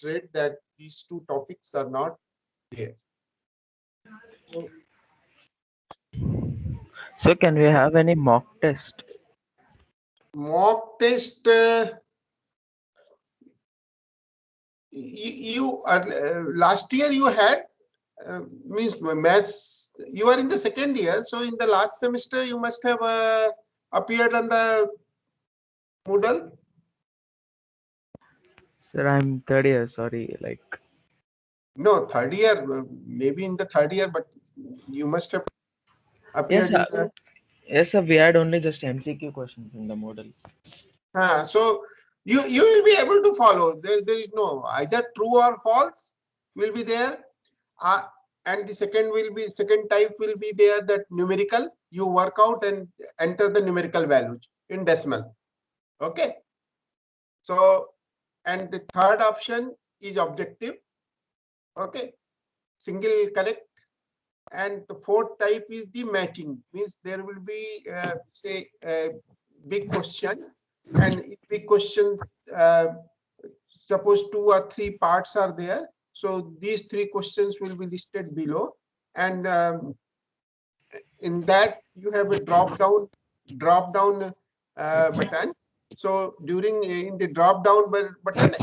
read that these two topics are not there. So, So can we have any mock test? mock test, you last year you had means maths. You are in the second year, so in the last semester you must have appeared on the Moodle. Sir, I'm third year, sorry. Like, No, third year, maybe in the third year, but you must have yes, appeared in sir. the. Yes, sir. We had only just MCQ questions in the model. So you will be able to follow. There is no either true or false will be there, uh, and the second type will be there, that numerical. You work out and enter the numerical values in decimal. Okay. So, and the third option is objective. Okay, single correct. And the fourth type is the matching, means there will be say a big question, and in big question suppose 2 or 3 parts are there, so these 3 questions will be listed below, and in that you have a drop down button. So during in the drop down button,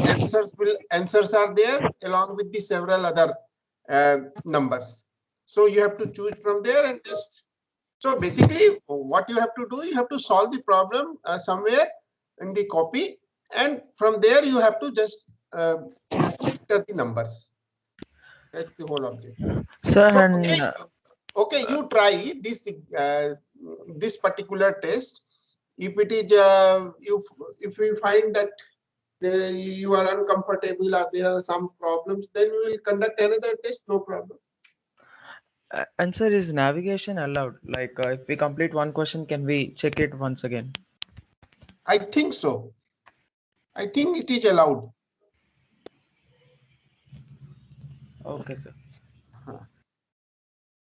answers are there along with the several other numbers. So you have to choose from there and just. So basically, what you have to do, you have to solve the problem somewhere in the copy, and from there you have to just enter the numbers. That's the whole object. Sir, So and okay, you try this particular test. If it is if we find that you are uncomfortable or there are some problems, then we will conduct another test. No problem. and sir, is navigation allowed? Like, if we complete one question, can we check it once again? I think so. I think it is allowed. Okay, sir.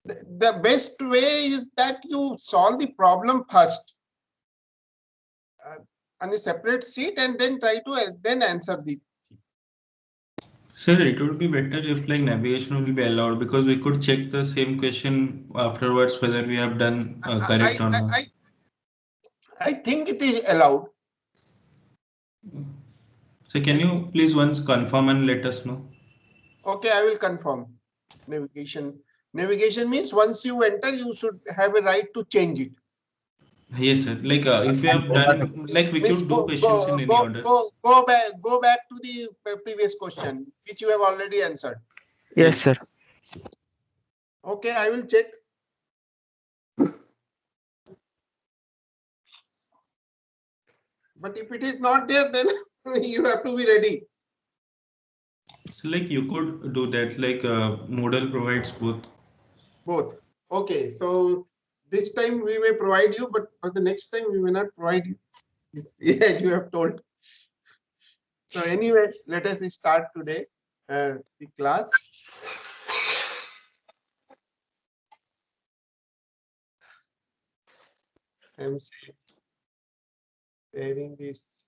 The best way is that you solve the problem first on a separate sheet, and then try to then answer the. Sir, it would be better if like navigation will be allowed, because we could check the same question afterwards whether we have done I correct or I not. I, I think it is allowed. So can you please once confirm and let us know? Okay, I will confirm. Navigation means once you enter, you should have a right to change it. Yes, sir. Like if we have done, like we Means could do questions in any order. go back to the previous question which you have already answered. Yes, Yes. sir. Okay, I will check. But if it is not there, then you have to be ready. So like you could do that. Like Moodle provides both. Both. Okay, so this time we may provide you, but for the next time we may not provide you. Yeah, you have told. So anyway, let us start today the class. I'm sharing this.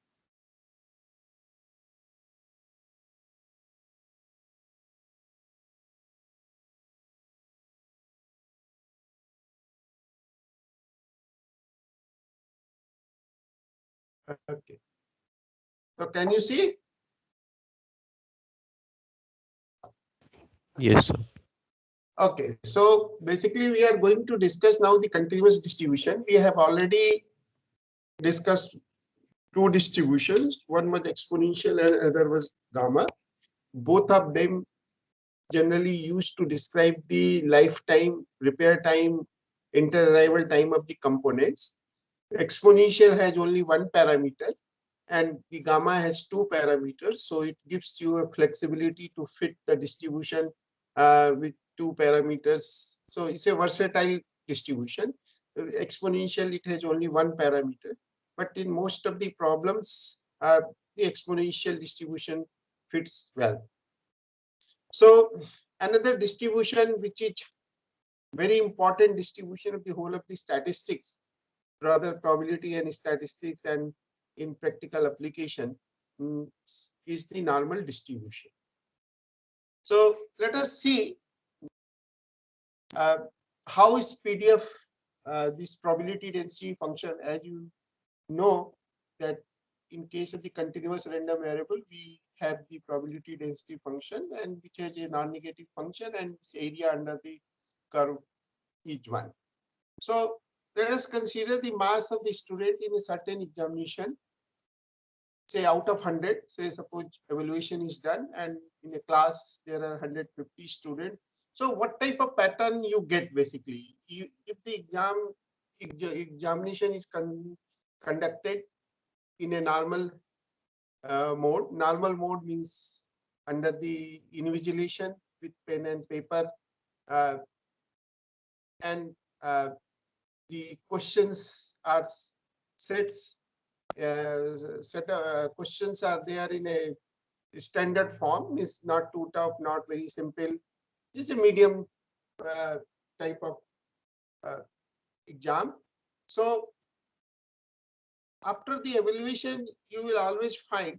Okay. So can you see? Yes, sir. Okay. So basically we are going to discuss now the continuous distribution. We have already discussed 2 distributions. One was exponential and other was gamma. Both of them generally used to describe the lifetime, repair time, inter-arrival time of the components. Exponential has only one parameter, and the gamma has 2 parameters, so it gives you a flexibility to fit the distribution with 2 parameters. So it's a versatile distribution. Exponential, it has only one parameter, but in most of the problems the exponential distribution fits well. So another distribution which is very important distribution of the whole of the statistics, rather probability and statistics and in practical application, is the normal distribution. So let us see uh, how is PDF this probability density function. As you know that in case of the continuous random variable, we have the probability density function and which has a non-negative function and this area under the curve each one. So let us consider the mass of the student in a certain examination. Say out of 100, say suppose evaluation is done and in a class there are 150 students. So what type of pattern you get basically? If the examination is conducted in a normal mode means under the invigilation with pen and paper, uh, and the questions are sets set questions are there in a standard form, is not too tough, not very simple. It's a medium type of uh, exam. So after the evaluation, you will always find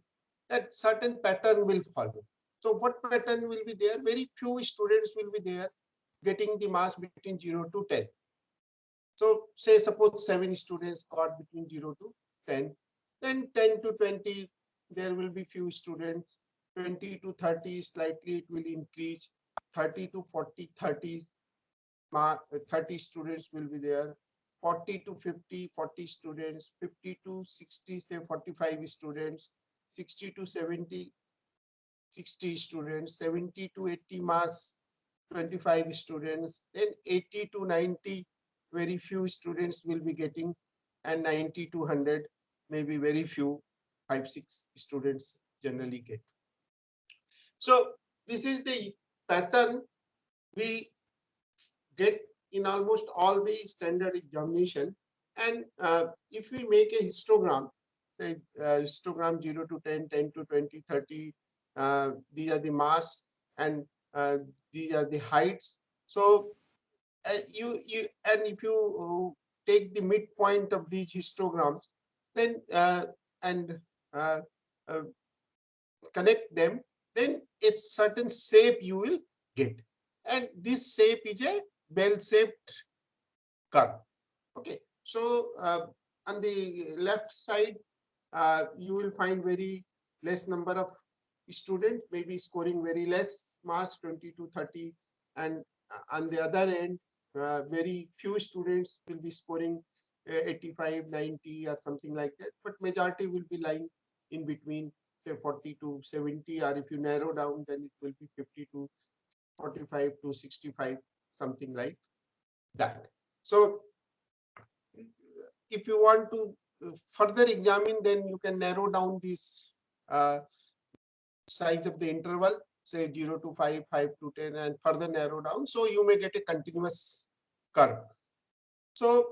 that certain pattern will follow. So what pattern will be there? Very few students will be there getting the marks between 0 to 10. So say suppose 7 students got between 0 to 10, then 10 to 20, there will be few students, 20 to 30, slightly it will increase, 30 to 40, 30 students will be there, 40 to 50, 40 students, 50 to 60, say 45 students, 60 to 70, 60 students, 70 to 80 marks, 25 students, then 80 to 90, very few students will be getting, and 90 to 100, maybe very few, 5, 6 students generally get. So this is the pattern we get in almost all the standard examination. And if we make a histogram, say histogram 0 to 10, 10 to 20, 30, these are the mass and these are the heights. So and if you take the midpoint of these histograms, then and uh, uh, connect them, then a certain shape you will get. And this shape is a bell-shaped curve. Okay, so on the left side, you will find very less number of students, maybe scoring very less marks, 20 to 30, and on the other end, very few students will be scoring 85, 90 or something like that, but majority will be lying in between, say 40 to 70, or if you narrow down, then it will be 50 to 45 to 65, something like that. So if you want to further examine, then you can narrow down this size of the interval, say 0 to 5, 5 to 10, and further narrow down. So you may get a continuous curve. So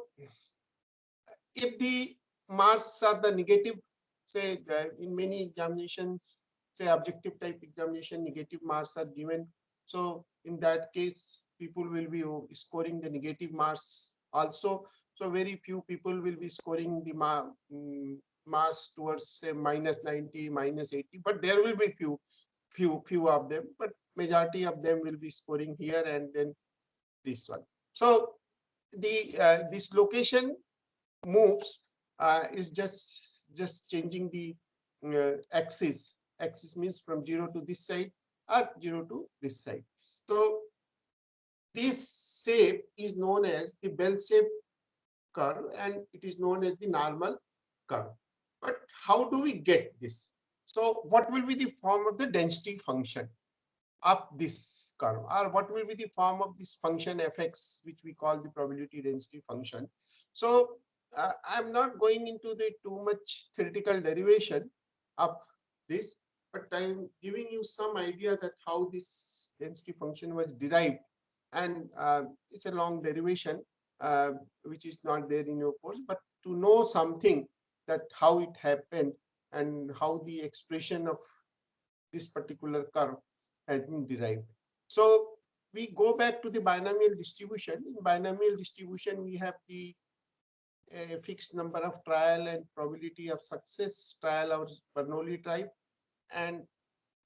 if the marks are the negative, say in many examinations, say objective type examination, negative marks are given. So in that case, people will be scoring the negative marks also. So very few people will be scoring the marks towards say -90, -80, but there will be few of them, but majority of them will be scoring here and then this one. So the this location moves is just changing the axis. Axis means from 0 to this side or 0 to this side. So this shape is known as the bell-shaped curve, and it is known as the normal curve. But how do we get this? So what will be the form of the density function of this curve, or what will be the form of this function fx, which we call the probability density function? So I'm not going into the too much theoretical derivation of this, but I'm giving you some idea that how this density function was derived, and it's a long derivation which is not there in your course, but to know something that how it happened and how the expression of this particular curve has been derived. So we go back to the binomial distribution. In binomial distribution, we have the fixed number of trial and probability of success, trial or Bernoulli type. And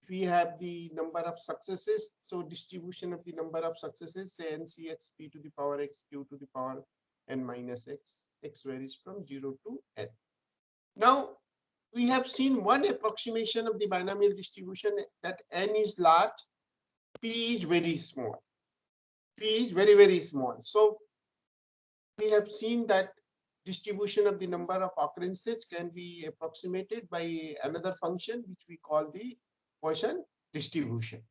we have the number of successes, so distribution of the number of successes, say ncx p to the power x q to the power n minus x, x varies from 0 to n. Now, we have seen one approximation of the binomial distribution that n is large, p is very small. P is very, very small. So we have seen that distribution of the number of occurrences can be approximated by another function which we call the Poisson distribution.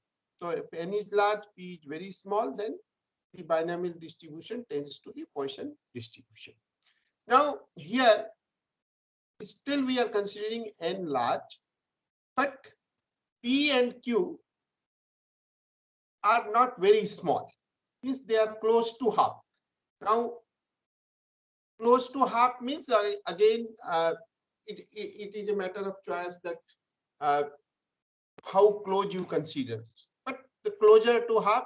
So if n is large, p is very small, then the binomial distribution tends to the Poisson distribution. Now here still we are considering n large, but p and q are not very small, means they are close to half. Now close to half means again it is a matter of choice that how close you consider, but the closer to half,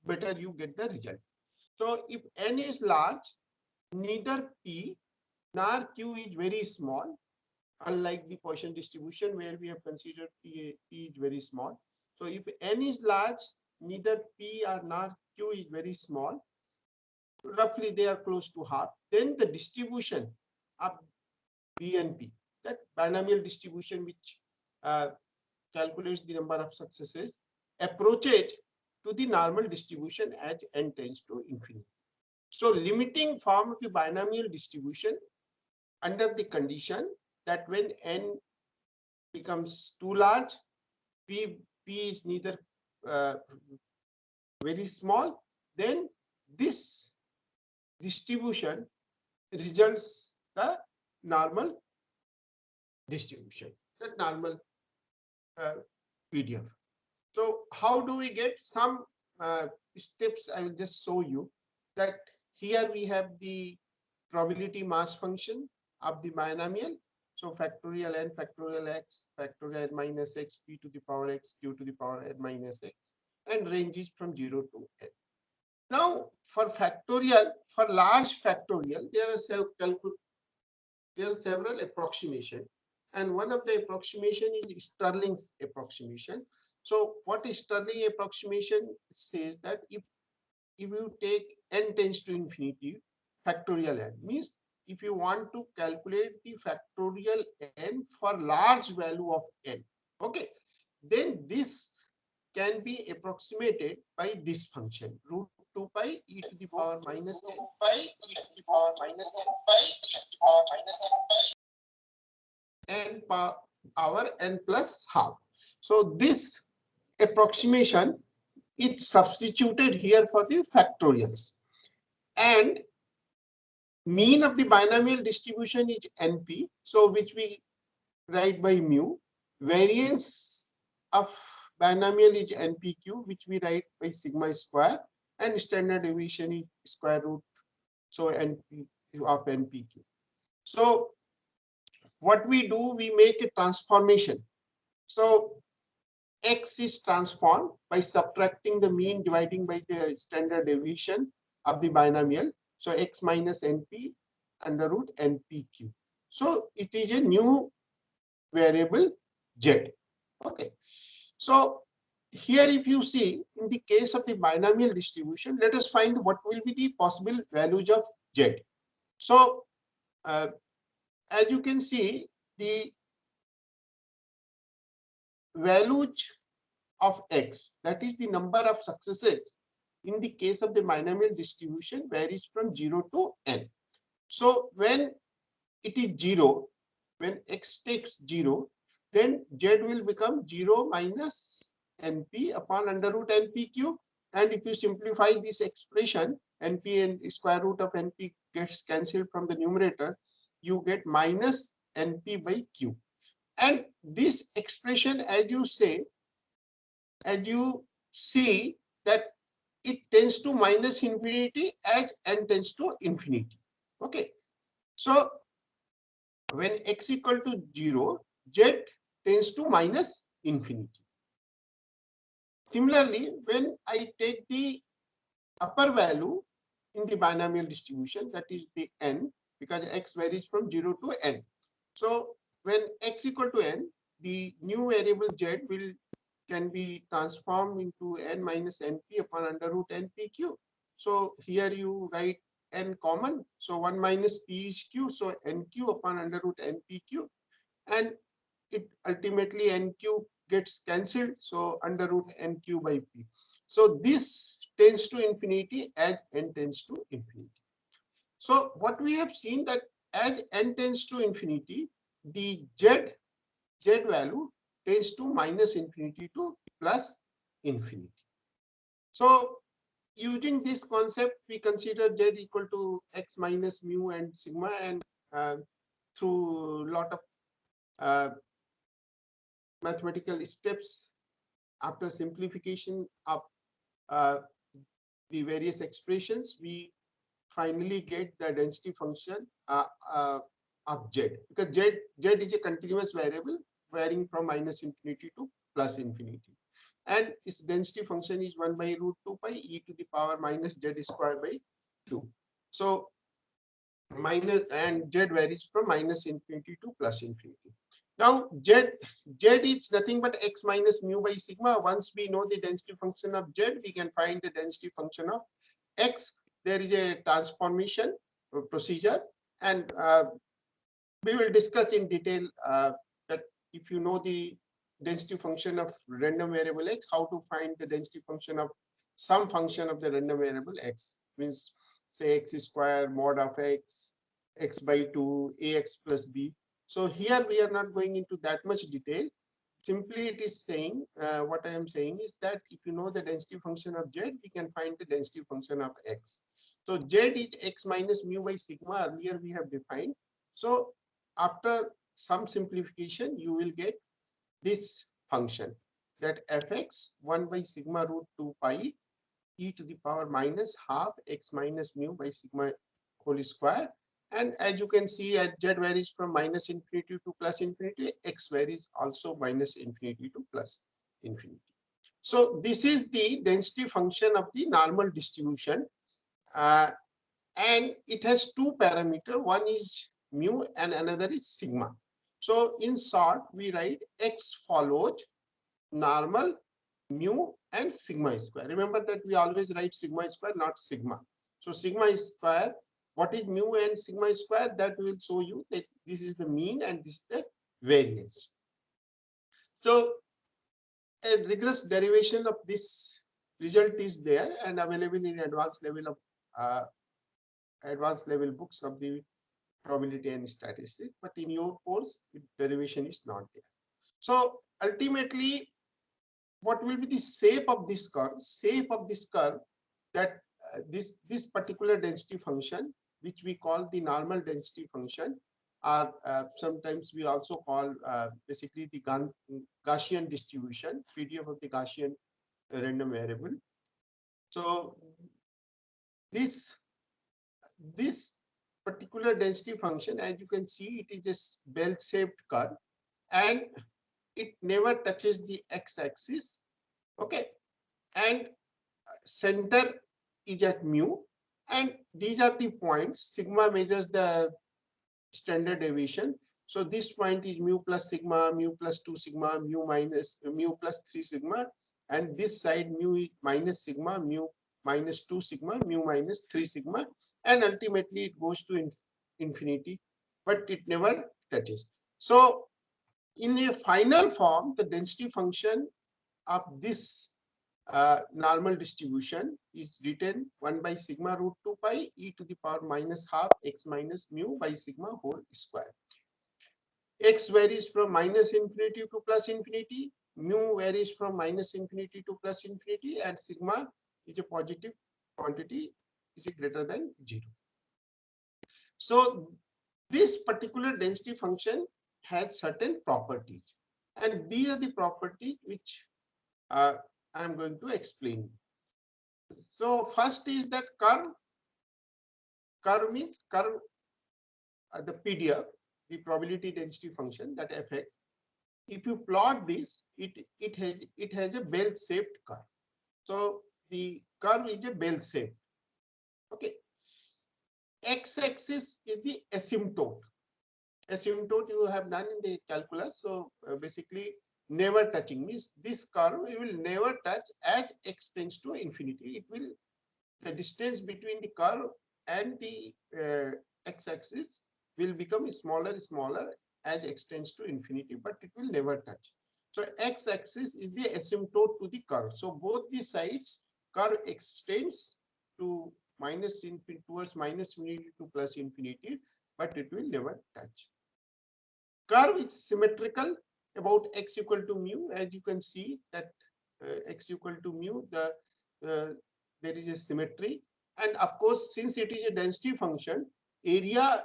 better you get the result. So if n is large, neither p nor q is very small, unlike the Poisson distribution where we have considered p is very small. So if n is large, neither p or nor q is very small, roughly they are close to half, then the distribution of b and p, that binomial distribution which calculates the number of successes, approaches to the normal distribution as n tends to infinity. So limiting form of the binomial distribution under the condition that when n becomes too large, p is neither very small, then this distribution results the normal distribution, the normal PDF. So how do we get some steps? I will just show you that here we have the probability mass function of the binomial. So factorial n, factorial x, factorial n minus x, p to the power x, q to the power n minus x, and ranges from 0 to n. Now, for factorial, for large factorial, there are several approximations, and one of the approximation is Stirling's approximation. So what is Stirling approximation says that if you take n tends to infinity, factorial n means if you want to calculate the factorial n for large value of n, okay, then this can be approximated by this function, root 2 pi e to the power minus n and power n plus half. So this approximation is substituted here for the factorials, and mean of the binomial distribution is np, so which we write by mu. Variance of binomial is npq, which we write by sigma square, and standard deviation is square root, so np of npq. So what we do, we make a transformation. So x is transformed by subtracting the mean dividing by the standard deviation of the binomial. So x minus np under root npq. So it is a new variable z. Okay. So here if you see, in the case of the binomial distribution, let us find what will be the possible values of z. So as you can see, the values of x, that is the number of successes in the case of the binomial distribution, varies from 0 to n. So when it is 0, when x takes 0, then z will become 0 minus np upon under root npq. And if you simplify this expression, np and square root of np gets cancelled from the numerator, you get minus np by q. And this expression, as you see that it tends to minus infinity as n tends to infinity. Okay. So when x equal to 0, z tends to minus infinity. Similarly, when I take the upper value in the binomial distribution, that is the n, because x varies from 0 to n. So when x equal to n, the new variable z will can be transformed into n minus np upon under root npq. So here you write n common. So 1 minus p is q. So nq upon under root npq. And it ultimately nq gets cancelled. So under root nq by p. So this tends to infinity as n tends to infinity. So what we have seen that as n tends to infinity, the z value tends to minus infinity to plus infinity. So using this concept, we consider z equal to x minus mu and sigma, and through a lot of uh, mathematical steps after simplification of uh, the various expressions, we finally get the density function of z, because z is a continuous variable varying from minus infinity to plus infinity, and its density function is 1 by root 2 pi e to the power minus z square by 2. So minus, and z varies from minus infinity to plus infinity. Now z is nothing but x minus mu by sigma. Once we know the density function of z, we can find the density function of x. There is a transformation procedure, and we will discuss in detail that if you know the density function of random variable x, how to find the density function of some function of the random variable x. Means say x square mod of x, x by 2, ax plus b. So here we are not going into that much detail. Simply it is saying, what I am saying is that if you know the density function of z, we can find the density function of x. So z is x minus mu by sigma, earlier we have defined. So after some simplification, you will get this function, that fx 1 by sigma root 2 pi e to the power minus half x minus mu by sigma whole square. And as you can see, as z varies from minus infinity to plus infinity, x varies also minus infinity to plus infinity. So this is the density function of the normal distribution. And it has two parameters. One is mu and another is sigma. So in short, we write x follows normal, mu, and sigma square. Remember that we always write sigma square, not sigma. So sigma square, what is mu and sigma square? That will show you that this is the mean and this is the variance. So a rigorous derivation of this result is there and available in advanced level books of the probability and statistics, but in your course, derivation is not there. So ultimately, what will be the shape of this curve? Shape of this curve, that this particular density function, which we call the normal density function, or sometimes we also call basically the Gaussian distribution, PDF of the Gaussian random variable. So this particular density function, as you can see, it is a bell-shaped curve, and it never touches the x-axis. Okay, and center is at mu, and these are the points. Sigma measures the standard deviation. So this point is mu plus sigma, mu plus 2 sigma, mu plus 3 sigma, and this side mu is minus sigma, mu minus 2 sigma, mu minus 3 sigma, and ultimately it goes to infinity, but it never touches. So in a final form, the density function of this normal distribution is written 1 by sigma root 2 pi e to the power minus half x minus mu by sigma whole square. X varies from minus infinity to plus infinity, mu varies from minus infinity to plus infinity, and sigma is a positive quantity, is greater than 0. So this particular density function has certain properties, and these are the properties which I am going to explain. So first is that curve. Curve means curve, the PDF, the probability density function, that fx. If you plot this, it has a bell-shaped curve. So the curve is a bell shape. Okay. X-axis is the asymptote. Asymptote you have done in the calculus. So basically, never touching means this curve will never touch as x tends to infinity. It will, the distance between the curve and the x-axis will become smaller as x tends to infinity, but it will never touch. So x-axis is the asymptote to the curve. So both the sides curve extends to minus infinity towards minus infinity to plus infinity, but it will never touch. Curve is symmetrical about x equal to mu. As you can see that x equal to mu, there is a symmetry, and of course since it is a density function, area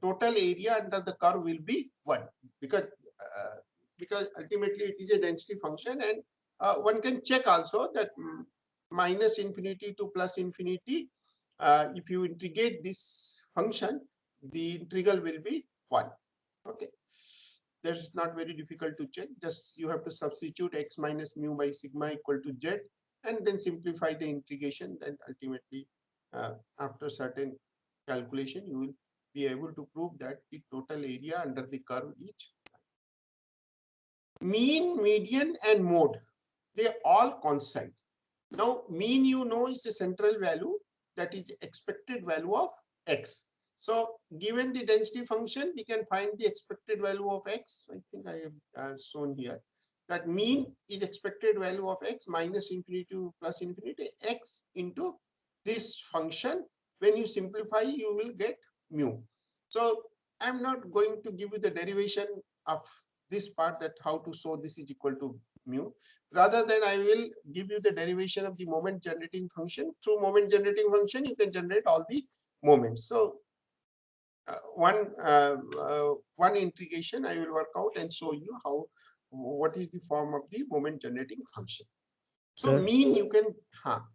total area under the curve will be 1 because ultimately it is a density function, and one can check also that minus infinity to plus infinity, if you integrate this function, the integral will be 1. Okay, that's not very difficult to check. Just you have to substitute x minus mu by sigma equal to z, and then simplify the integration. Then ultimately, after certain calculation, you will be able to prove that the total area under the curve is mean, median, and mode. They all coincide. Now, mean you know is the central value, that is expected value of x. So, given the density function, we can find the expected value of x. I think I have shown here that mean is expected value of x minus infinity to plus infinity x into this function. When you simplify, you will get mu. So, I'm not going to give you the derivation of this part, that how to show this is equal to mu. Rather than I will give you the derivation of the moment generating function. Through moment generating function, you can generate all the moments. So one integration I will work out and show you how, what is the form of the moment generating function. So Sir, mean you can,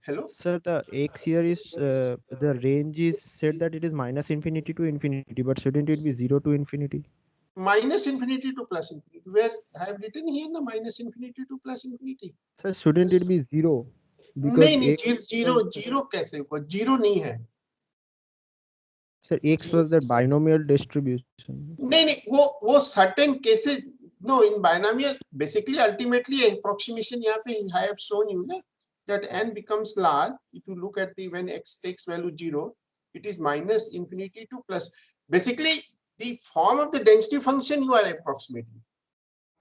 hello. sir, the x here is the range is said that it is minus infinity to infinity, but shouldn't it be 0 to infinity? Minus infinity to plus infinity. Where I have written here the minus infinity to plus infinity. Sir, shouldn't it be 0? Because नहीं नहीं, x zero zero कैसे होगा? Zero नहीं है. sir, x was the binomial distribution. नहीं नहीं, वो certain cases, no, in binomial basically ultimately approximation यहाँ पे I have shown you ना, that n becomes large if you look at the when x takes value 0, it is minus infinity to plus. Basically the form of the density function you are approximating.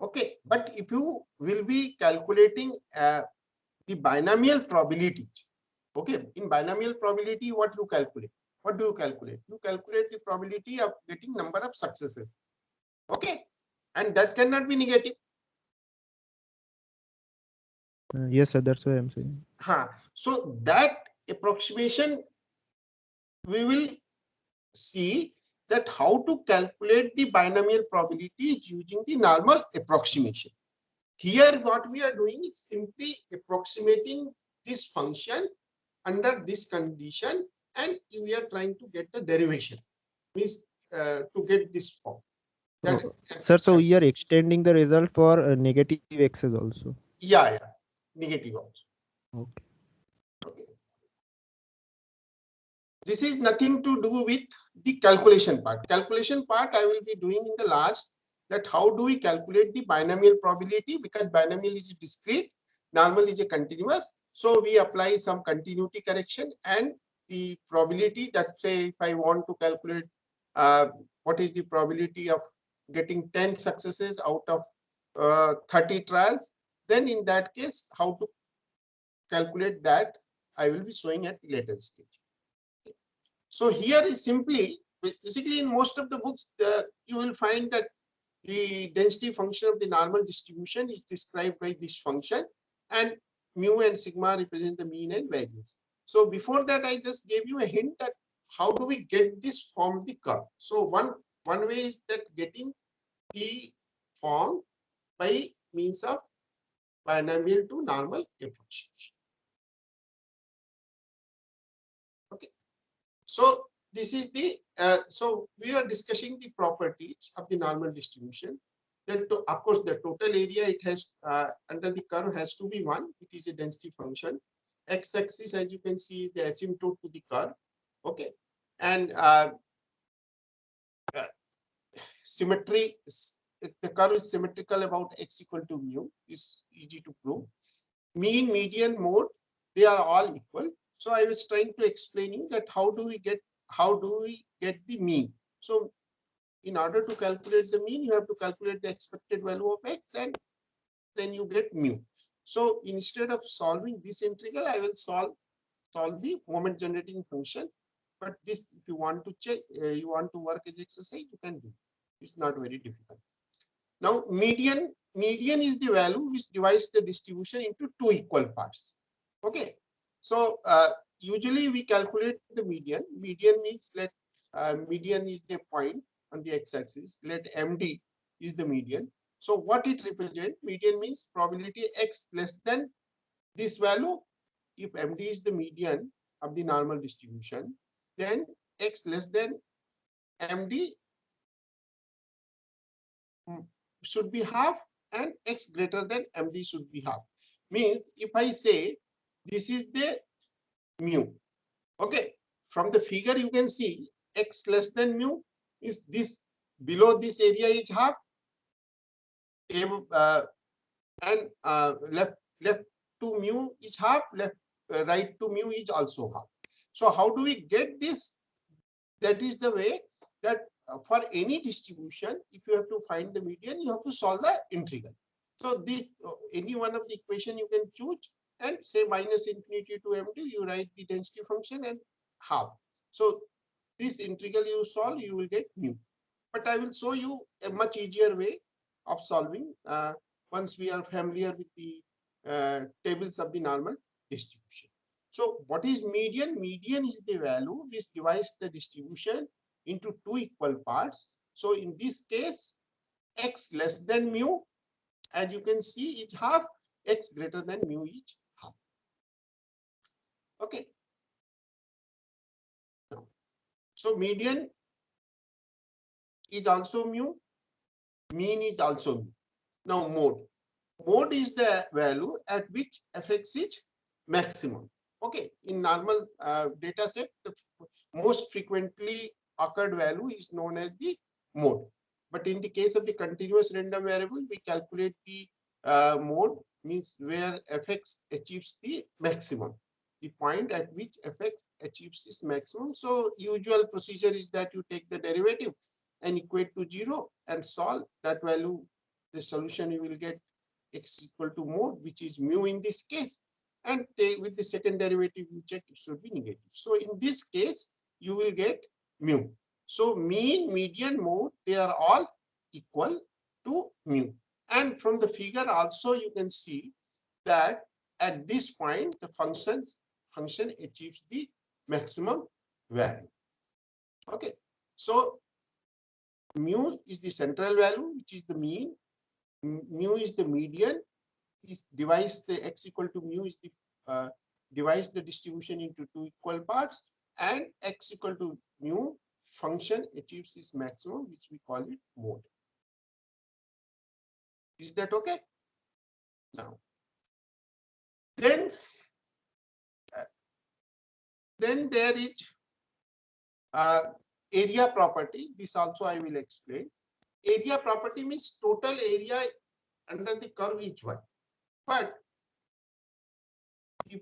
Okay, but if you will be calculating the binomial probability, okay, in binomial probability what you calculate? What do you calculate? You calculate the probability of getting number of successes. Okay, and that cannot be negative. Yes, sir, that's what I'm saying. So that approximation we will see that how to calculate the binomial probability using the normal approximation. Here what we are doing is simply approximating this function under this condition, and we are trying to get the derivation, means to get this form. That, Sir, so we are extending the result for negative x's also. yeah, negative also. Okay. Okay. This is nothing to do with the calculation part. Calculation part I will be doing in the last, that how do we calculate the binomial probability, because binomial is discrete, normal is a continuous. So we apply some continuity correction, and the probability that, say if I want to calculate what is the probability of getting 10 successes out of 30 trials, then in that case how to calculate that I will be showing at later stage. So here is simply, basically in most of the books, you will find that the density function of the normal distribution is described by this function, and mu and sigma represent the mean and variance. So before that, I just gave you a hint that how do we get this from the curve. So one way is that getting the form by means of binomial to normal approximation. Okay. So this is the, so we are discussing the properties of the normal distribution. Then of course the total area it has under the curve has to be 1. It is a density function. X-axis, as you can see, is the asymptote to the curve. Okay, and symmetry if the curve is symmetrical about x equal to mu, is easy to prove. Mean, median, mode, they are all equal. So I was trying to explain you that how do we get the mean. So in order to calculate the mean, you have to calculate the expected value of x, and then you get mu. So instead of solving this integral, I will solve the moment generating function. But this, if you want to check, you want to work as exercise, you can do. It's not very difficult. Now median is the value which divides the distribution into two equal parts. Okay. So usually we calculate the median. Median means let median is the point on the x-axis. Let MD is the median. So what it represents? Median means probability x less than this value. If MD is the median of the normal distribution, then x less than MD should be half, and x greater than MD should be half. Means if I say this is the mu, okay, from the figure you can see x less than mu is this, below this area is half, and left to mu is half, right to mu is also half. So how do we get this? That is the way that for any distribution, if you have to find the median, you have to solve the integral. So this any one of the equation you can choose and say minus infinity to MD, you write the density function and half. So this integral you solve, you will get mu. But I will show you a much easier way of solving once we are familiar with the tables of the normal distribution. So what is median? Median is the value which divides the distribution into two equal parts. So in this case, x less than mu, as you can see, is half, x greater than mu is half. Okay. Now, so median is also mu, mean is also mu. Now mode. Mode is the value at which fx is maximum. Okay, in normal data set, the most frequently occurred value is known as the mode. But in the case of the continuous random variable, we calculate the mode, means where fx achieves the maximum, the point at which fx achieves its maximum. So usual procedure is that you take the derivative and equate to 0 and solve that value. The solution you will get x equal to mode, which is mu in this case, and with the second derivative you check, it should be negative. So in this case you will get mu. So mean, median, mode, they are all equal to mu. And from the figure also you can see that at this point the function achieves the maximum value. Okay, so mu is the central value, which is the mean. Mu is the median. Is divides the x equal to mu is the divides the distribution into two equal parts, and x equal to mu function achieves its maximum, which we call it mode. Is that okay? Now, then there is area property. This also I will explain. Area property means total area under the curve each one. But if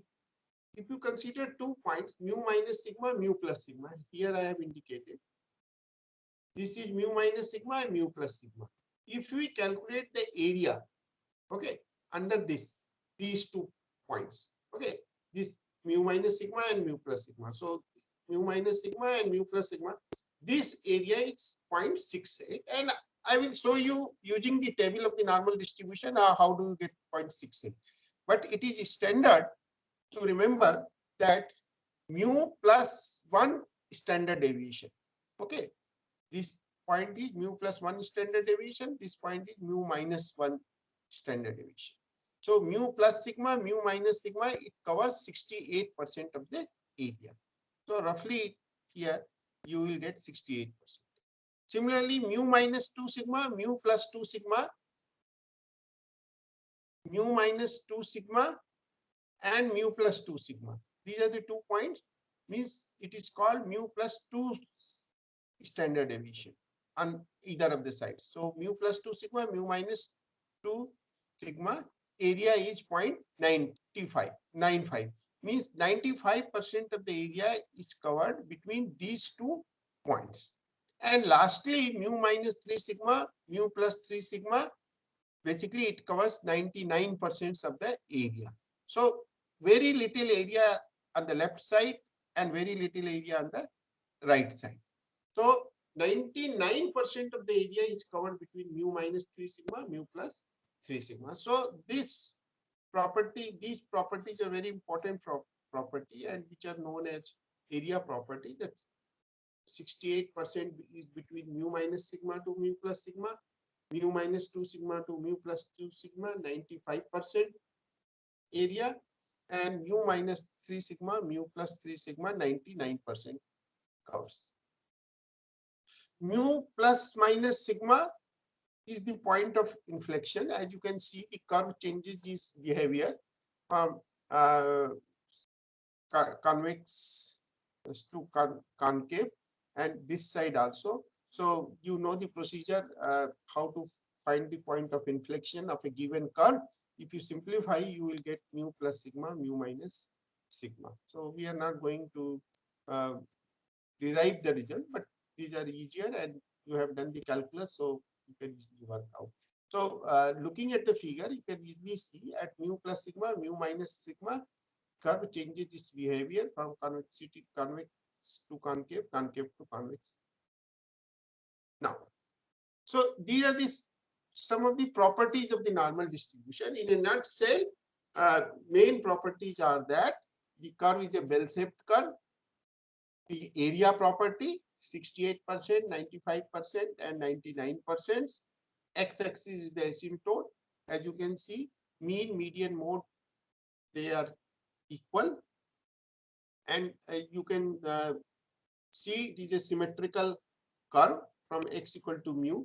you consider 2 points, mu minus sigma, mu plus sigma, here I have indicated. This is mu minus sigma and mu plus sigma. If we calculate the area, okay, under these 2 points, okay, this mu minus sigma and mu plus sigma. So mu minus sigma and mu plus sigma, this area is 0.68, and I will show you using the table of the normal distribution how do you get 0.68. But it is standard to remember that mu plus 1 standard deviation. Okay, this point is mu plus 1 standard deviation. This point is mu minus 1 standard deviation. So mu plus sigma, mu minus sigma, it covers 68% of the area. So roughly here you will get 68%. Similarly, mu minus 2 sigma, mu plus 2 sigma, mu minus 2 sigma, and mu plus 2 sigma. These are the 2 points, means it is called mu plus 2 standard deviation. on either of the sides. So mu plus 2 sigma, mu minus 2 sigma, area is 0.95, means 95% of the area is covered between these 2 points. And lastly, mu minus 3 sigma, mu plus 3 sigma, basically it covers 99% of the area. So very little area on the left side and very little area on the right side. So 99% of the area is covered between mu minus 3 sigma, mu plus 3 sigma. So these properties are very important property, and which are known as area property. That's 68% is between mu minus sigma to mu plus sigma, mu minus 2 sigma to mu plus 2 sigma, 95% area, and mu minus 3 sigma, mu plus 3 sigma, 99% covers. Mu plus minus sigma is the point of inflection. As you can see, the curve changes its behavior from convex to concave, and this side also. So you know the procedure, how to find the point of inflection of a given curve. If you simplify, you will get mu plus sigma, mu minus sigma. So we are not going to derive the result, but these are easier, and you have done the calculus, so you can easily work out. So looking at the figure, you can easily see at mu plus sigma, mu minus sigma, curve changes its behavior from convex to concave, concave to convex. Now, so these are some of the properties of the normal distribution. In a nutshell, main properties are that the curve is a bell-shaped curve. The area property 68%, 95%, and 99%. X-axis is the asymptote. As you can see, mean, median, mode, they are equal. And you can see it is a symmetrical curve from x equal to mu.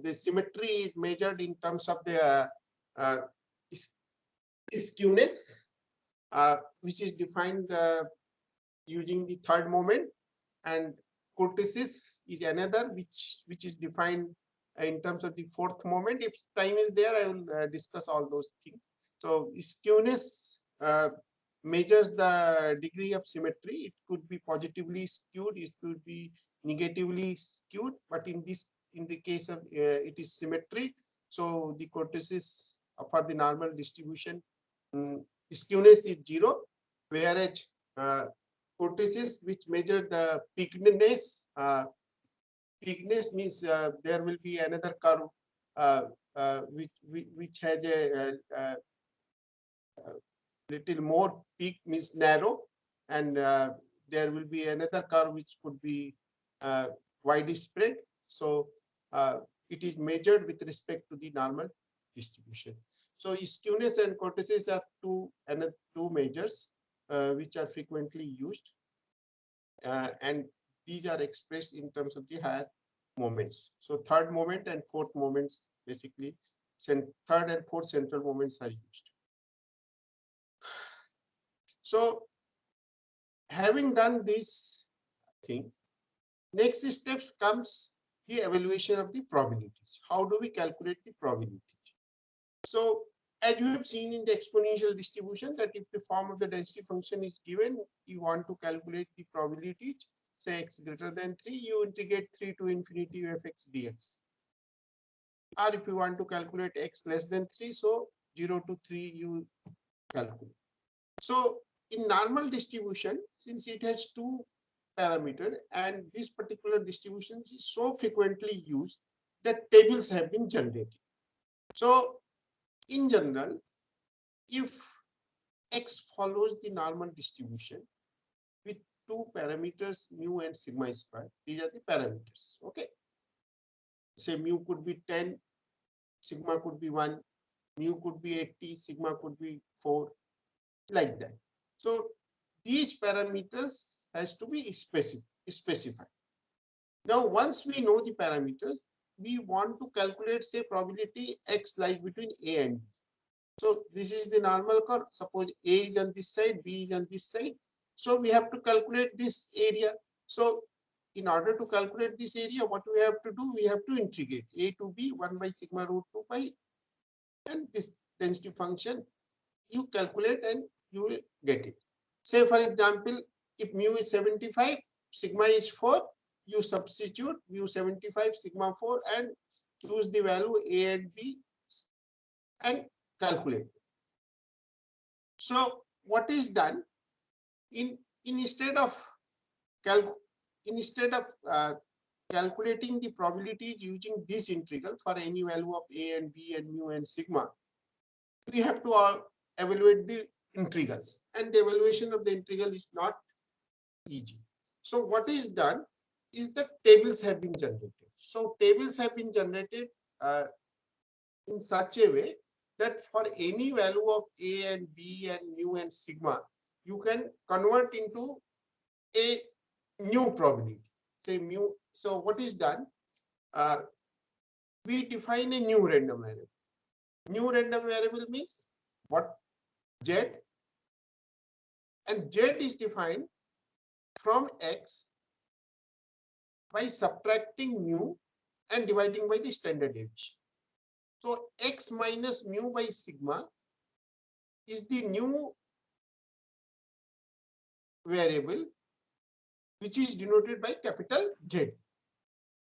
The symmetry is measured in terms of the skewness, which is defined using the third moment, and kurtosis is another which is defined in terms of the fourth moment. If time is there, I will discuss all those things. So skewness measures the degree of symmetry. It could be positively skewed, it could be negatively skewed, but in the case of it is symmetry. So the kurtosis for the normal distribution, skewness is 0, whereas kurtosis, which measure the peakedness, peakedness means there will be another curve which has a little more peak, means narrow, and there will be another curve which could be widespread. So it is measured with respect to the normal distribution. So skewness and kurtosis are two measures which are frequently used, and these are expressed in terms of the higher moments. So third moment and fourth moments, basically third and fourth central moments are used. So having done this thing, next steps comes the evaluation of the probabilities. How do we calculate the probability? So as you have seen in the exponential distribution, that if the form of the density function is given, you want to calculate the probability, say x greater than 3, you integrate 3 to infinity of x dx. Or if you want to calculate x less than 3, so 0 to 3 you calculate. So in normal distribution, since it has 2 parameters and this particular distribution is so frequently used that tables have been generated. So in general, if x follows the normal distribution with 2 parameters, mu and sigma square, these are the parameters. Okay. Say mu could be 10, sigma could be 1, mu could be 80, sigma could be 4, like that. So these parameters has to be specified. Now, once we know the parameters, we want to calculate, say, probability x lies between A and B. So this is the normal curve. Suppose A is on this side, B is on this side. So we have to calculate this area. So in order to calculate this area, what we have to do, we have to integrate a to b 1 by sigma root 2 pi, and this density function you calculate and you will get it. Say for example, if mu is 75, sigma is 4, you substitute mu 75 sigma 4 and choose the value a and b and calculate. So what is done in instead of cal instead of calculating the probabilities using this integral for any value of a and b and mu and sigma, we have to evaluate the integrals, and the evaluation of the integral is not easy. So what is done is that tables have been generated. So tables have been generated uh, in such a way that for any value of a and b and mu and sigma, you can convert into a new probability. Say mu. So what is done? We define a new random variable. New random variable means what? Z, and Z is defined from x by subtracting mu and dividing by the standard deviation. So x minus mu by sigma is the new variable which is denoted by capital Z.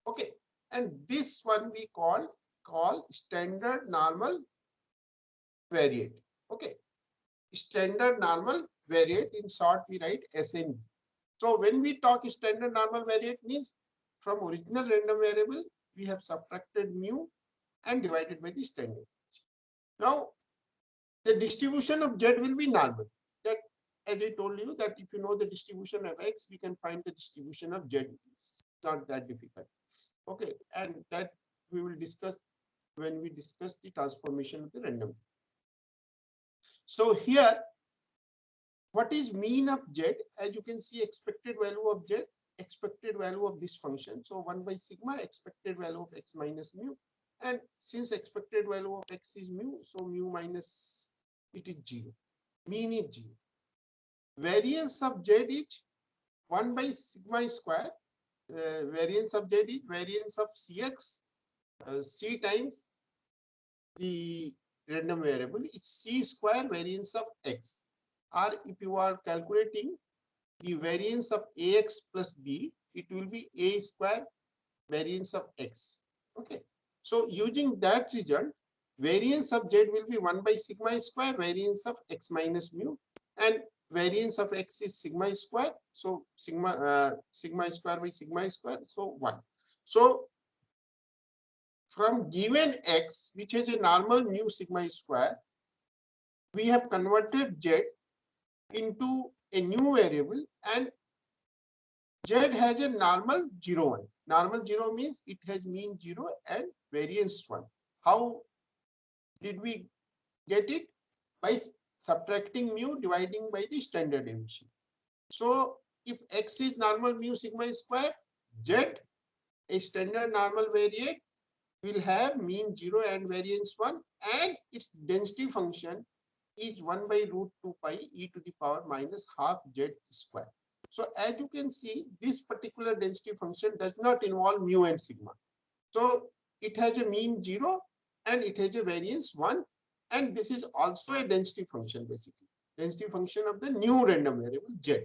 Okay, and this one we call standard normal variate. Okay, standard normal variate, in short we write SNV. So when we talk standard normal variate means from original random variable we have subtracted mu and divided by the standard. Now the distribution of Z will be normal. That, as I told you, that if you know the distribution of X, we can find the distribution of Z. It's not that difficult. Okay, and that we will discuss when we discuss the transformation of the random. So here, what is mean of Z? As you can see, expected value of Z, expected value of this function. So 1 by sigma, expected value of x minus mu. And since expected value of x is mu, so mu minus it is 0. Mean is 0. Variance of Z is 1 by sigma square. Variance of Z is variance of Cx, C times the random variable. It's C square variance of x. Or if you are calculating the variance of ax plus b, it will be a square variance of x. Okay. So using that result, variance of Z will be 1 by sigma square variance of x minus mu, and variance of x is sigma square. So sigma square by sigma square. So 1. So from given x, which is a normal mu sigma square, we have converted Z into a new variable, and Z has a normal 0, 1. Normal 0 means it has mean 0 and variance 1. How did we get it? By subtracting mu dividing by the standard deviation. So if x is normal mu sigma square, Z, a standard normal variate, will have mean 0 and variance 1, and its density function is 1 by root 2 pi e to the power minus half Z square. So as you can see, this particular density function does not involve mu and sigma. So it has a mean 0 and it has a variance 1, and this is also a density function, basically. Density function of the new random variable Z.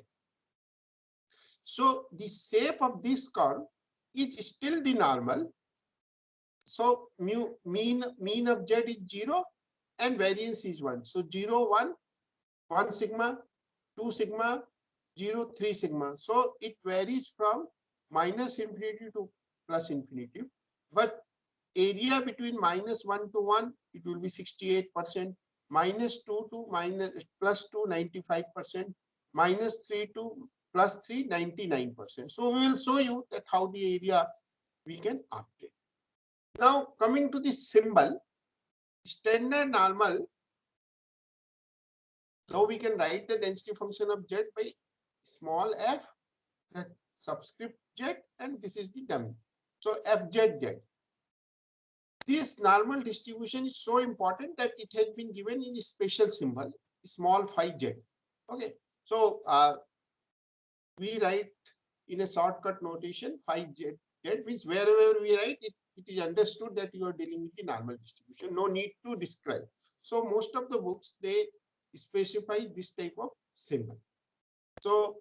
So the shape of this curve is still the normal. So mean of Z is 0 and variance is 1. So 0, 1, 1 sigma, 2 sigma, 0, 3 sigma. So it varies from minus infinity to plus infinity. But area between minus 1 to 1, it will be 68%. Minus 2 to plus 2, 95%. Minus 3 to plus 3, 99%. So we will show you that how the area we can update. Now coming to the symbol, standard normal. So we can write the density function of Z by small f, that subscript Z, and this is the dummy. So fzz. This normal distribution is so important that it has been given in a special symbol, small phi z. Okay, so we write in a shortcut notation, phi z, means wherever we write it, it is understood that you are dealing with the normal distribution. No need to describe. So most of the books, they specify this type of symbol. So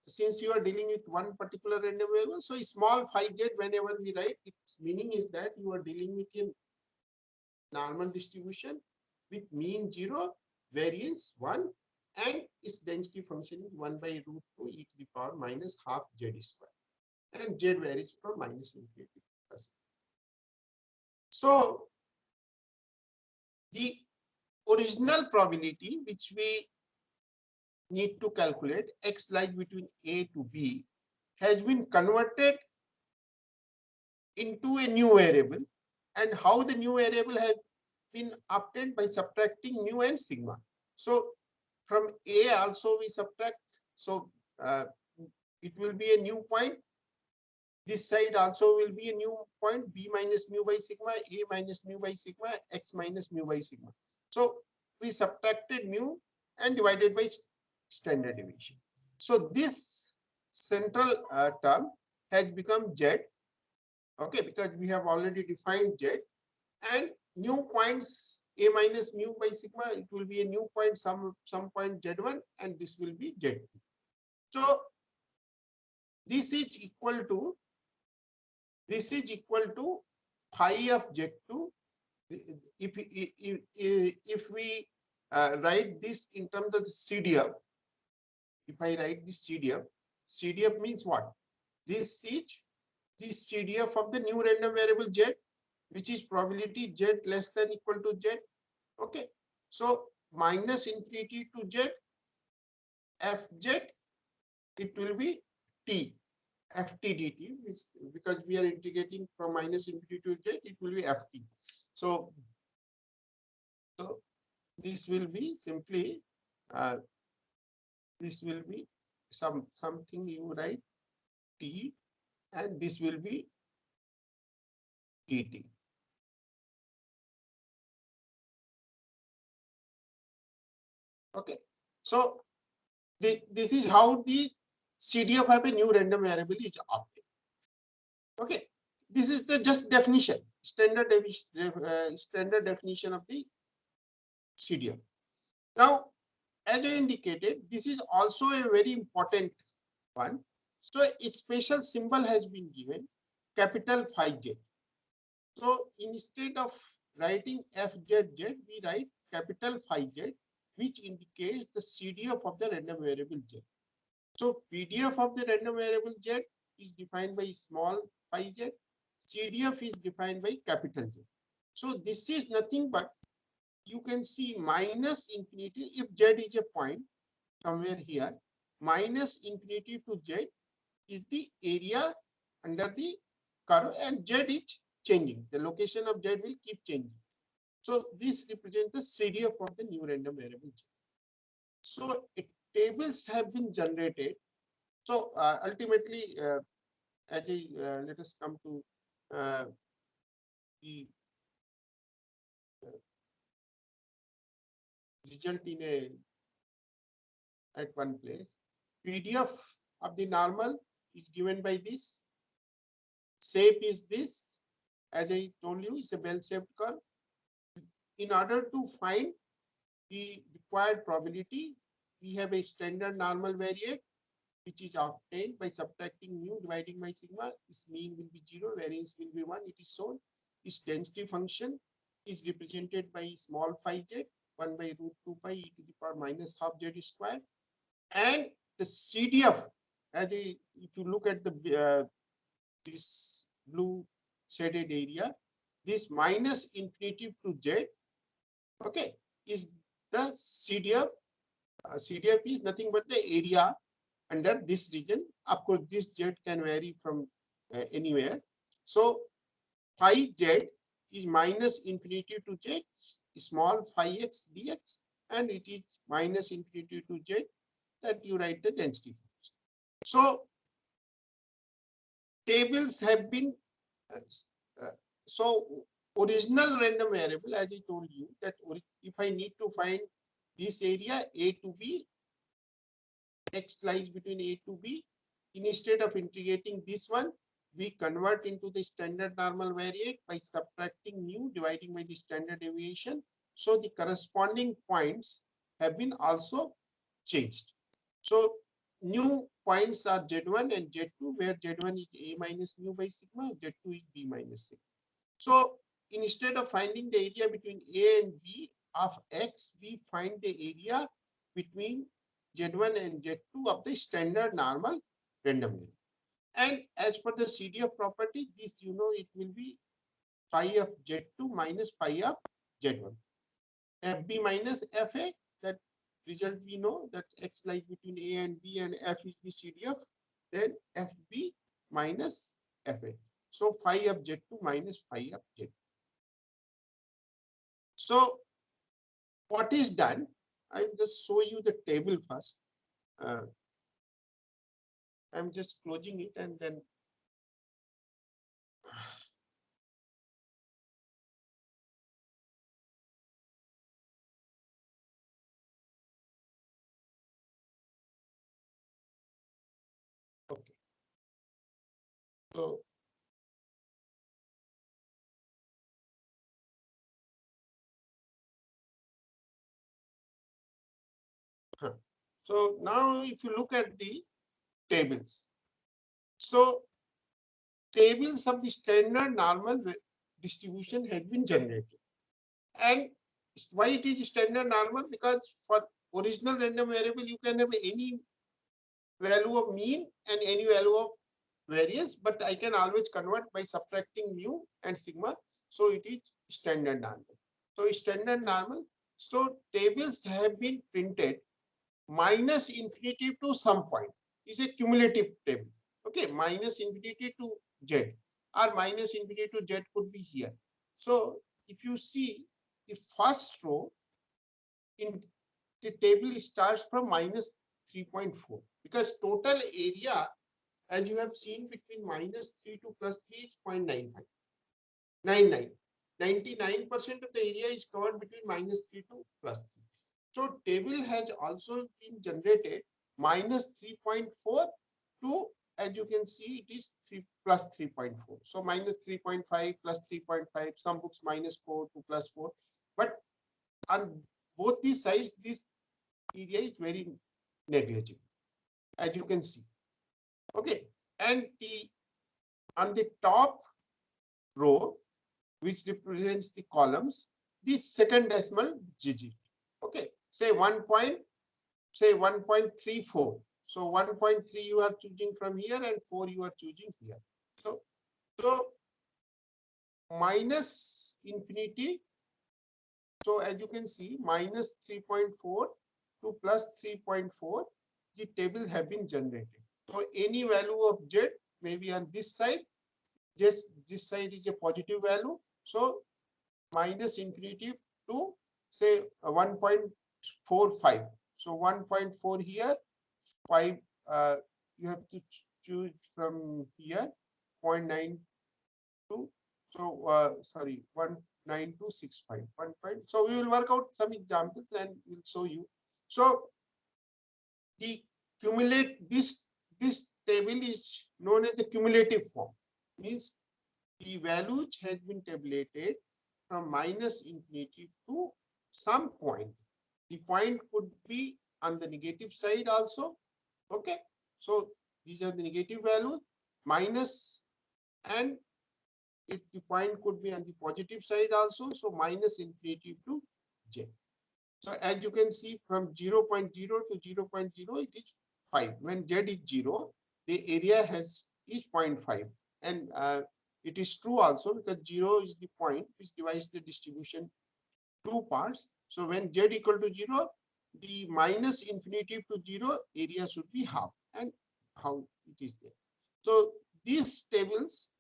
since you are dealing with one particular random variable, so a small phi z whenever we write, its meaning is that you are dealing with a normal distribution with mean 0, variance 1, and its density function is 1 by root 2 e to the power minus half z square. And z varies from minus infinity to plus. So the original probability which we need to calculate, x lies between a to b, has been converted into a new variable, and how the new variable has been obtained by subtracting mu and sigma. So from a also we subtract, so it will be a new point. This side also will be a new point, b minus mu by sigma, a minus mu by sigma, x minus mu by sigma. So we subtracted mu and divided by standard deviation. So this central term has become z, okay, because we have already defined z, and new points a minus mu by sigma, it will be a new point, some point z1, and this will be z2. So this is equal to phi of z2. If we write this in terms of the CDF, if I write this CDF means what? This is the CDF of the new random variable z, which is probability z less than equal to z. Okay, so minus infinity to z, fz, it will be t, ft dt, because we are integrating from minus infinity to z, it will be ft. So this will be simply this will be something you write t, and this will be dt. Okay, so this is how the CDF of a new random variable is obtained. Okay, this is the just definition, standard definition of the CDF. Now, as I indicated, this is also a very important one. So its special symbol has been given, capital phi z. So instead of writing fzz, we write capital phi z, which indicates the CDF of the random variable z. So PDF of the random variable z is defined by small phi z. CDF is defined by capital Z. So this is nothing but, you can see, minus infinity, if z is a point somewhere here, minus infinity to z is the area under the curve, and z is changing. The location of z will keep changing. So this represents the CDF of the new random variable z. So tables have been generated. So ultimately, let us come to the result in at one place. PDF of the normal is given by this. Shape is this. As I told you, it's a bell-shaped curve. In order to find the required probability, we have a standard normal variate, which is obtained by subtracting mu dividing by sigma. Its mean will be 0, variance will be 1. It is shown. Its density function is represented by small phi z, 1 by root 2 pi e to the power minus half z square. And the CDF, if you look at the this blue shaded area, this minus infinity to z, okay, is the CDF. CDF is nothing but the area under this region. Of course, this z can vary from anywhere. So phi z is minus infinity to z, small phi x dx, and it is minus infinity to z, that you write the density function. So tables have been so original random variable, as I told you, that if I need to find this area a to b, x lies between a to b, instead of integrating this one, we convert into the standard normal variate by subtracting mu dividing by the standard deviation. So the corresponding points have been also changed. So new points are Z1 and Z2, where Z1 is A minus mu by sigma, Z2 is B minus sigma. So instead of finding the area between A and B of X, we find the area between Z1 and Z2 of the standard normal random variable. And as per the CDF property, this it will be phi of Z2 minus phi of Z1. FB minus FA, that result we know that X lies between A and B and F is the CDF, then FB minus FA. So phi of Z2 minus phi of Z2. So what is done? I'll just show you the table first. I'm just closing it and then okay. So so now if you look at the tables, so tables of the standard normal distribution has been generated. And why it is standard normal? Because for original random variable, you can have any value of mean and any value of variance, but I can always convert by subtracting mu and sigma. So it is standard normal. So standard normal. So tables have been printed minus infinity to some point is a cumulative table. Okay, minus infinity to z or minus infinity to z could be here. So if you see the first row in the table starts from minus 3.4 because total area, as you have seen, between minus 3 to plus 3 is 0.95. 99% of the area is covered between minus 3 to plus 3. So table has also been generated minus 3.4 to, as you can see, it is 3 plus 3.4. So minus 3.5 plus 3.5, some books minus 4 to plus 4. But on both these sides, this area is very negligible, as you can see. Okay, and on the top row, which represents the columns, the second decimal digit. Okay, say 1.34. So 1.3 you are choosing from here and 4 you are choosing here. So minus infinity. So as you can see, minus 3.4 to plus 3.4, the tables have been generated. So any value of z maybe on this side, just this side is a positive value. So minus infinity to say 1.45. So 1.4 here, 5, you have to choose from here, 0.92. So sorry, 19265. So we will work out some examples and we'll show you. So the this table is known as the cumulative form. Means the values has been tabulated from minus infinity to some point. The point could be on the negative side also. Okay, so these are the negative values minus, and the point could be on the positive side also. So minus infinity to j. So as you can see, from 0.0 to 0.0, it is 5. When z is 0, the area is 0.5. And it is true also because 0 is the point which divides the distribution two parts. So when z equal to 0, the minus infinity to 0 area should be half, and how it is there. So these tables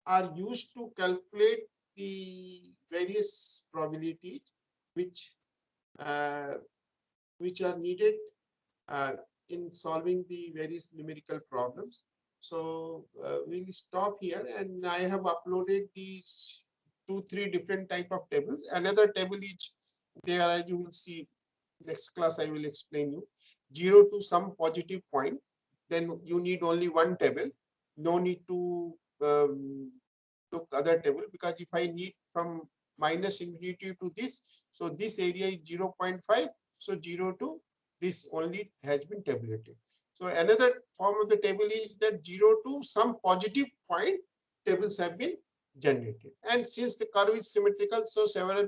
are used to calculate the various probabilities which uh, which are needed in solving the various numerical problems. So we'll stop here, and I have uploaded these 2-3 different type of tables. Another table is there, as you will see next class. I will explain you 0 to some positive point. then you need only one table. No need to look other table, because if I need from minus infinity to this, so this area is 0.5. So 0 to this only has been tabulated. So another form of the table is that 0 to some positive point tables have been generated. And since the curve is symmetrical, so several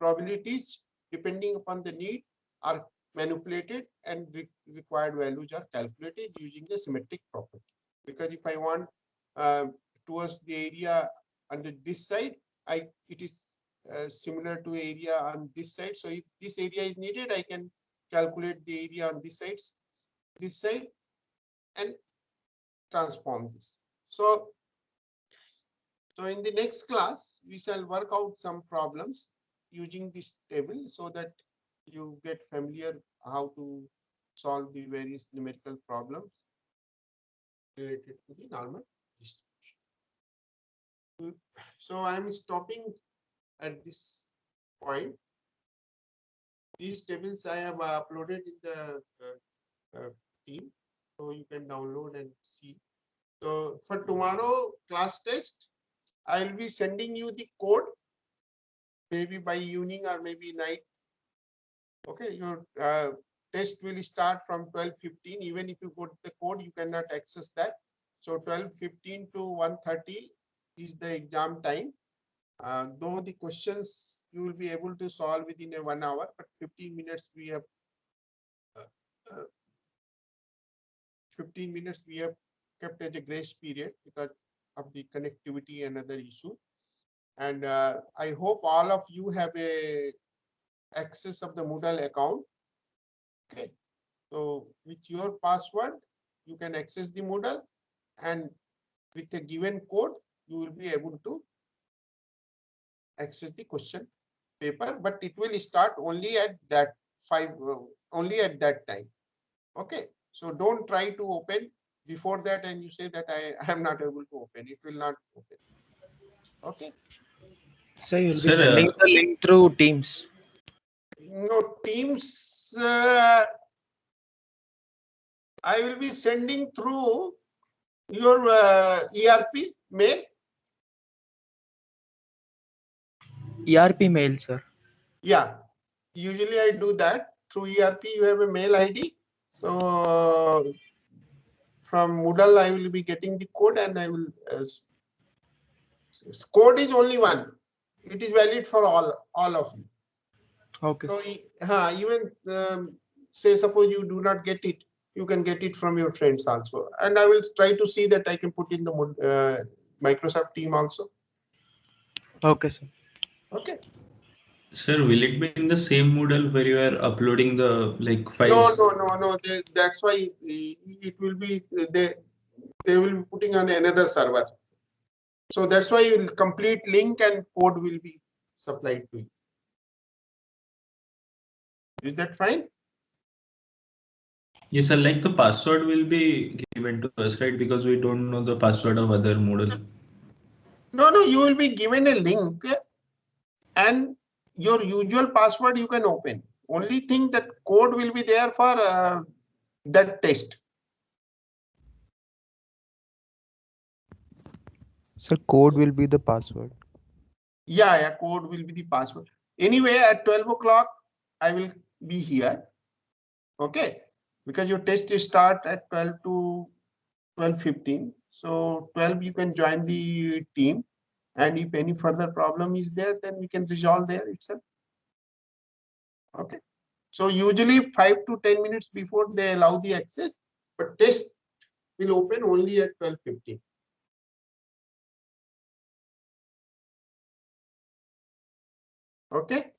probabilities depending upon the need are manipulated, and required values are calculated using the symmetric property. Because if I want uh, towards the area under this side, it is similar to area on this side. So if this area is needed, I can calculate the area on this side, and transform this. So in the next class, we shall work out some problems using this table, so that you get familiar how to solve the various numerical problems related to the normal distribution. So I'm stopping at this point. These tables I have uploaded in the team, so you can download and see. So for tomorrow class test, I'll be sending you the code, maybe by evening or maybe night. Okay, your test will start from 12:15. Even if you got the code, you cannot access that. So 12:15 to 1:30 is the exam time. Though the questions you will be able to solve within a 1 hour, but 15 minutes we have uh, uh, 15 minutes we have kept as a grace period because of the connectivity and other issue. And I hope all of you have a access of the Moodle account. Okay, so with your password, you can access the Moodle, and with a given code, you will be able to access the question paper, but it will start only at that only at that time. Okay, so don't try to open before that and you say that I am not able to open. It will not open. Okay. So you'll be Sir, sending the link through Teams. No, Teams, I will be sending through your ERP mail. ERP mail, sir. Yeah, usually I do that through ERP. You have a mail ID. So from Moodle, I will be getting the code, and I will code is only one. It is valid for all of you. Okay. So even say suppose you do not get it, you can get it from your friends also. And I will try to see that I can put in the Microsoft team also. Okay, sir. Okay. sir, will it be in the same Moodle where you are uploading the like No, files? no. That's why it will be they will be putting on another server. So that's why you will complete link and code will be supplied to you. Is that fine? Yes, sir. Like the password will be given to us, right? Because we don't know the password of other Moodle. No, you will be given a link, and your usual password you can open. Only thing that code will be there for that test. So code will be the password. Yeah, code will be the password. Anyway, at 12 o'clock, I will be here. Okay, because your test is start at 12 to 12:15. So 12 you can join the team, and if any further problem is there, then we can resolve there itself. Okay. So usually 5 to 10 minutes before they allow the access, but test will open only at 12:15. Okay.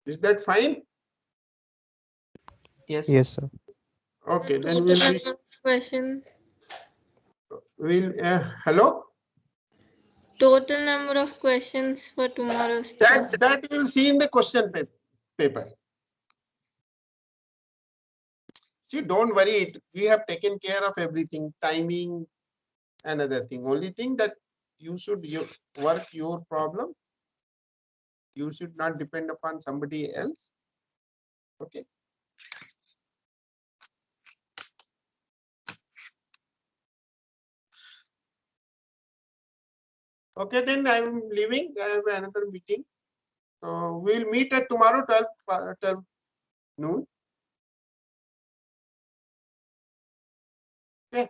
Yes, Is that fine? yes, Yes, sir. Okay, then Total number of questions. hello. Total number of questions for tomorrow's test. That you will see in the question paper. See, don't worry. We have taken care of everything, timing, another thing. Only thing that you should work your problem. You should not depend upon somebody else. Okay. Okay, then I'm leaving. I have another meeting. So we'll meet at tomorrow 12 noon. Okay.